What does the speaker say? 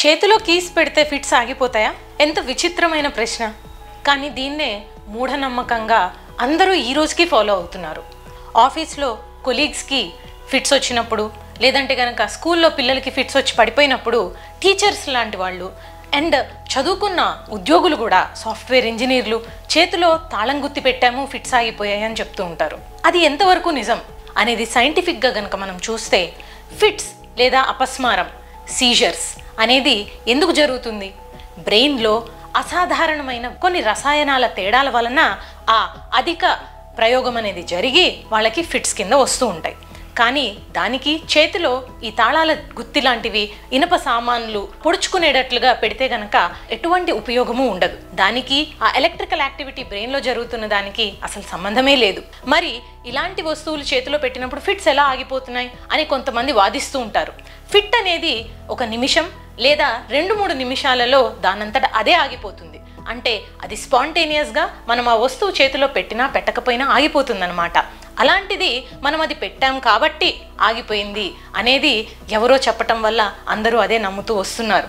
చేతిలో కీస్ పెడితే ఫిట్స్ ఆగిపోతాయా? ఎంత విచిత్రమైన ప్రశ్న. కానీ దీన్నే మూఢనమ్మకంగా అందరూ ఈ రోజుకి ఫాలో అవుతున్నారు. ఆఫీస్లో కొలీగ్స్కి ఫిట్స్ వచ్చినప్పుడు, లేదంటే కనుక స్కూల్లో పిల్లలకి ఫిట్స్ వచ్చి పడిపోయినప్పుడు టీచర్స్ లాంటి వాళ్ళు అండ్ చదువుకున్న ఉద్యోగులు కూడా, సాఫ్ట్వేర్ ఇంజనీర్లు చేతిలో తాళం గుత్తి పెట్టాము ఫిట్స్ ఆగిపోయాయి అని చెప్తూ ఉంటారు. అది ఎంతవరకు నిజం అనేది సైంటిఫిక్గా కనుక మనం చూస్తే, ఫిట్స్ లేదా అపస్మారం, సీజర్స్ అనేది ఎందుకు జరుగుతుంది? బ్రెయిన్లో అసాధారణమైన కొన్ని రసాయనాల తేడాల వలన ఆ అధిక ప్రయోగం అనేది జరిగి వాళ్ళకి ఫిట్స్ కింద వస్తూ ఉంటాయి. కానీ దానికి చేతిలో ఈ తాళాల గుత్తి లాంటివి ఇనప సామాన్లు పొడుచుకునేటట్లుగా పెడితే గనక ఎటువంటి ఉపయోగము ఉండదు. దానికి ఆ ఎలక్ట్రికల్ యాక్టివిటీ బ్రెయిన్లో జరుగుతున్న దానికి అసలు సంబంధమే లేదు. మరి ఇలాంటి వస్తువులు చేతిలో పెట్టినప్పుడు ఫిట్స్ ఎలా ఆగిపోతున్నాయి అని కొంతమంది వాదిస్తూ ఉంటారు. ఫిట్ అనేది ఒక నిమిషం లేదా 2-3 నిమిషాలలో దానంతట అదే ఆగిపోతుంది. అంటే అది స్పాంటేనియస్గా మనం ఆ వస్తువు చేతిలో పెట్టినా పెట్టకపోయినా ఆగిపోతుందన్నమాట. అలాంటిది మనం అది పెట్టాం కాబట్టి ఆగిపోయింది అనేది ఎవరో చెప్పటం వల్ల అందరూ అదే నమ్ముతూ వస్తున్నారు.